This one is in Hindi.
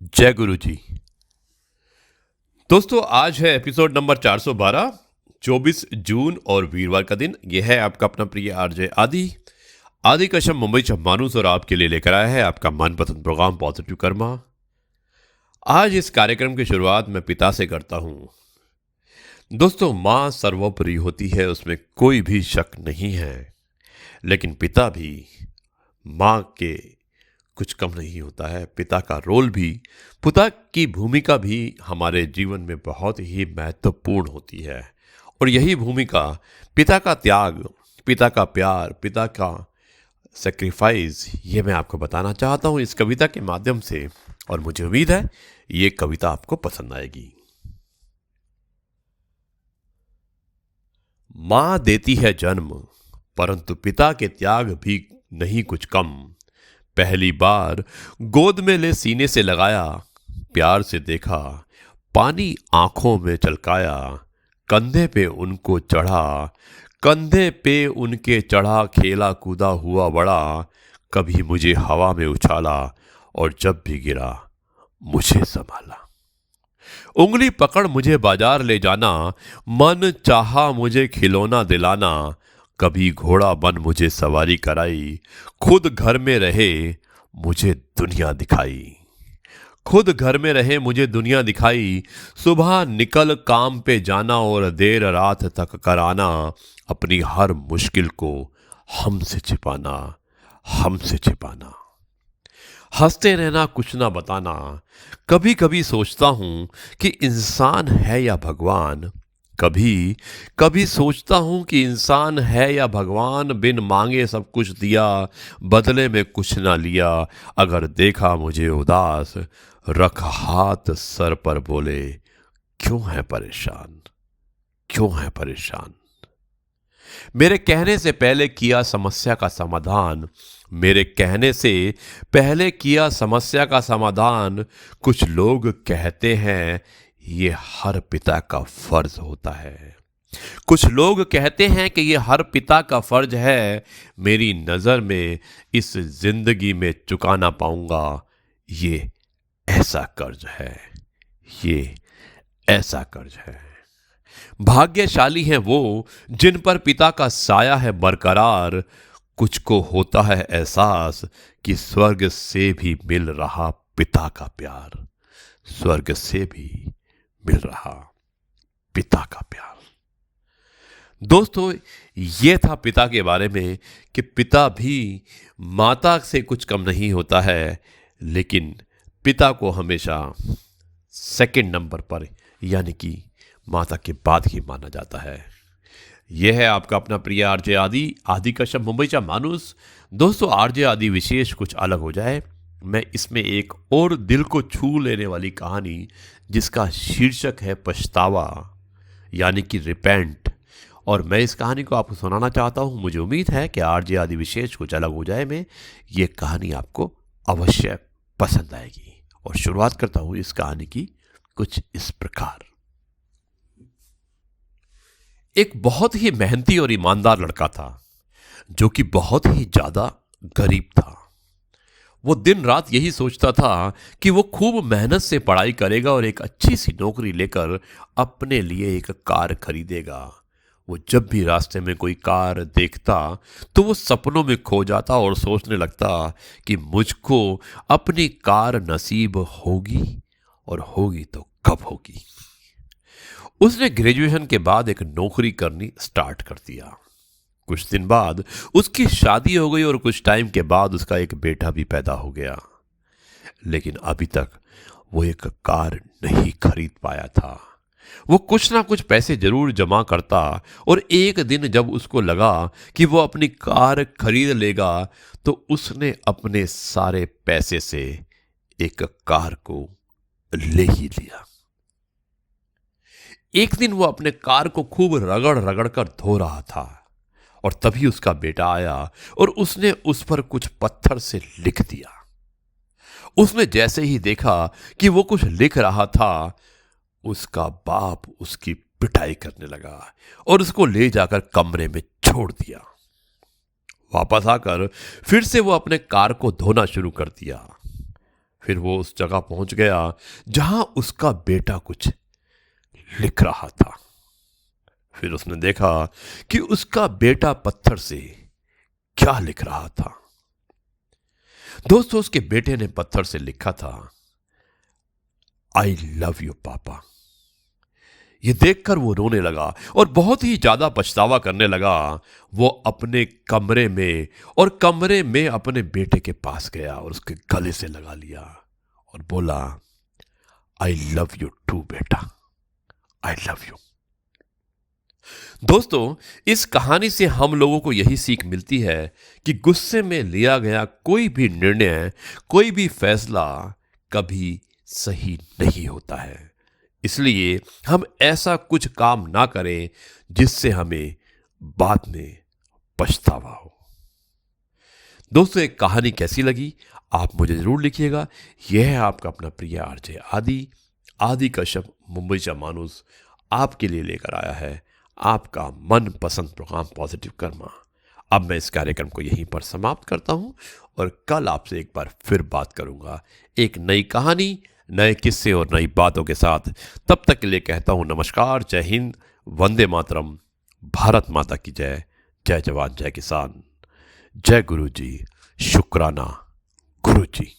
जय गुरु जी। दोस्तों, आज है एपिसोड नंबर 412, 24 जून और वीरवार का दिन। यह है आपका अपना प्रिय आरजे आदि आदि कश्यप मुंबई से मानुस और आपके लिए लेकर आया है आपका मनपसंद प्रोग्राम पॉजिटिव कर्मा। आज इस कार्यक्रम की शुरुआत मैं पिता से करता हूं। दोस्तों, माँ सर्वोपरि होती है, उसमें कोई भी शक नहीं है। लेकिन पिता भी माँ के कुछ कम नहीं होता है। पिता का रोल भी, पिता की भूमिका भी हमारे जीवन में बहुत ही महत्वपूर्ण होती है। और यही भूमिका, पिता का त्याग, पिता का प्यार, पिता का सेक्रीफाइस, ये मैं आपको बताना चाहता हूँ इस कविता के माध्यम से। और मुझे उम्मीद है ये कविता आपको पसंद आएगी। माँ देती है जन्म, परंतु पिता के त्याग भी नहीं कुछ कम। पहली बार गोद में ले सीने से लगाया, प्यार से देखा, पानी आंखों में चलकाया। कंधे पे उनको चढ़ा, कंधे पे उनके चढ़ा, खेला कूदा हुआ बड़ा। कभी मुझे हवा में उछाला और जब भी गिरा मुझे संभाला। उंगली पकड़ मुझे बाजार ले जाना, मन चाहा मुझे खिलौना दिलाना। कभी घोड़ा बन मुझे सवारी कराई, खुद घर में रहे मुझे दुनिया दिखाई। खुद घर में रहे मुझे दुनिया दिखाई। सुबह निकल काम पे जाना और देर रात तक कराना। अपनी हर मुश्किल को हमसे छिपाना, हमसे छिपाना। हंसते रहना, कुछ ना बताना। कभी कभी सोचता हूं कि इंसान है या भगवान। कभी कभी सोचता हूं कि इंसान है या भगवान। बिन मांगे सब कुछ दिया, बदले में कुछ ना लिया। अगर देखा मुझे उदास, रख हाथ सर पर, बोले क्यों है परेशान, क्यों है परेशान। मेरे कहने से पहले किया समस्या का समाधान, मेरे कहने से पहले किया समस्या का समाधान। कुछ लोग कहते हैं ये हर पिता का फर्ज होता है। कुछ लोग कहते हैं कि ये हर पिता का फर्ज है। मेरी नजर में इस जिंदगी में चुका ना पाऊंगा ये ऐसा कर्ज है, ये ऐसा कर्ज है। भाग्यशाली हैं वो जिन पर पिता का साया है बरकरार। कुछ को होता है एहसास कि स्वर्ग से भी मिल रहा पिता का प्यार, स्वर्ग से भी मिल रहा पिता का प्यार। दोस्तों, ये था पिता के बारे में कि पिता भी माता से कुछ कम नहीं होता है। लेकिन पिता को हमेशा सेकंड नंबर पर, यानी कि माता के बाद ही माना जाता है। यह है आपका अपना प्रिय आरजे आदि कश्यप मुंबई का मानुस। दोस्तों, आरजे आदि विशेष कुछ अलग हो जाए, मैं इसमें एक और दिल को छू लेने वाली कहानी जिसका शीर्षक है पछतावा, यानी कि रिपेंट, और मैं इस कहानी को आपको सुनाना चाहता हूं। मुझे उम्मीद है कि आरजे आदि विशेष कुछ अलग हो जाए में ये कहानी आपको अवश्य पसंद आएगी। और शुरुआत करता हूं इस कहानी की कुछ इस प्रकार। एक बहुत ही मेहनती और ईमानदार लड़का था जो कि बहुत ही ज्यादा गरीब था। वो दिन रात यही सोचता था कि वो खूब मेहनत से पढ़ाई करेगा और एक अच्छी सी नौकरी लेकर अपने लिए एक कार खरीदेगा। वो जब भी रास्ते में कोई कार देखता तो वो सपनों में खो जाता और सोचने लगता कि मुझको अपनी कार नसीब होगी, और होगी तो कब होगी। उसने ग्रेजुएशन के बाद एक नौकरी करनी स्टार्ट कर दिया। कुछ दिन बाद उसकी शादी हो गई और कुछ टाइम के बाद उसका एक बेटा भी पैदा हो गया। लेकिन अभी तक वो एक कार नहीं खरीद पाया था। वो कुछ ना कुछ पैसे जरूर जमा करता और एक दिन जब उसको लगा कि वो अपनी कार खरीद लेगा तो उसने अपने सारे पैसे से एक कार को ले ही लिया। एक दिन वो अपने कार को खूब रगड़ रगड़ कर धो रहा था और तभी उसका बेटा आया और उसने उस पर कुछ पत्थर से लिख दिया। उसने जैसे ही देखा कि वो कुछ लिख रहा था, उसका बाप उसकी पिटाई करने लगा और उसको ले जाकर कमरे में छोड़ दिया। वापस आकर फिर से वो अपने कार को धोना शुरू कर दिया। फिर वो उस जगह पहुंच गया जहां उसका बेटा कुछ लिख रहा था। फिर उसने देखा कि उसका बेटा पत्थर से क्या लिख रहा था। दोस्तों, उसके बेटे ने पत्थर से लिखा था, आई लव यू पापा। ये देखकर वो रोने लगा और बहुत ही ज्यादा पछतावा करने लगा। वो अपने कमरे में और कमरे में अपने बेटे के पास गया और उसके गले से लगा लिया और बोला, आई लव यू टू बेटा, आई लव यू। दोस्तों, इस कहानी से हम लोगों को यही सीख मिलती है कि गुस्से में लिया गया कोई भी निर्णय, कोई भी फैसला कभी सही नहीं होता है। इसलिए हम ऐसा कुछ काम ना करें जिससे हमें बाद में पछतावा हो। दोस्तों, एक कहानी कैसी लगी आप मुझे जरूर लिखिएगा। यह है आपका अपना प्रिय आरजे आदि। आदि कश्यप मुंबईचा माणूस आपके लिए लेकर आया है आपका मनपसंद प्रोग्राम पॉजिटिव कर्मा। अब मैं इस कार्यक्रम को यहीं पर समाप्त करता हूं और कल आपसे एक बार फिर बात करूंगा एक नई कहानी, नए किस्से और नई बातों के साथ। तब तक के लिए कहता हूं नमस्कार, जय हिंद, वंदे मातरम, भारत माता की जय, जय जवान जय किसान, जय गुरु जी, शुक्राना गुरु जी।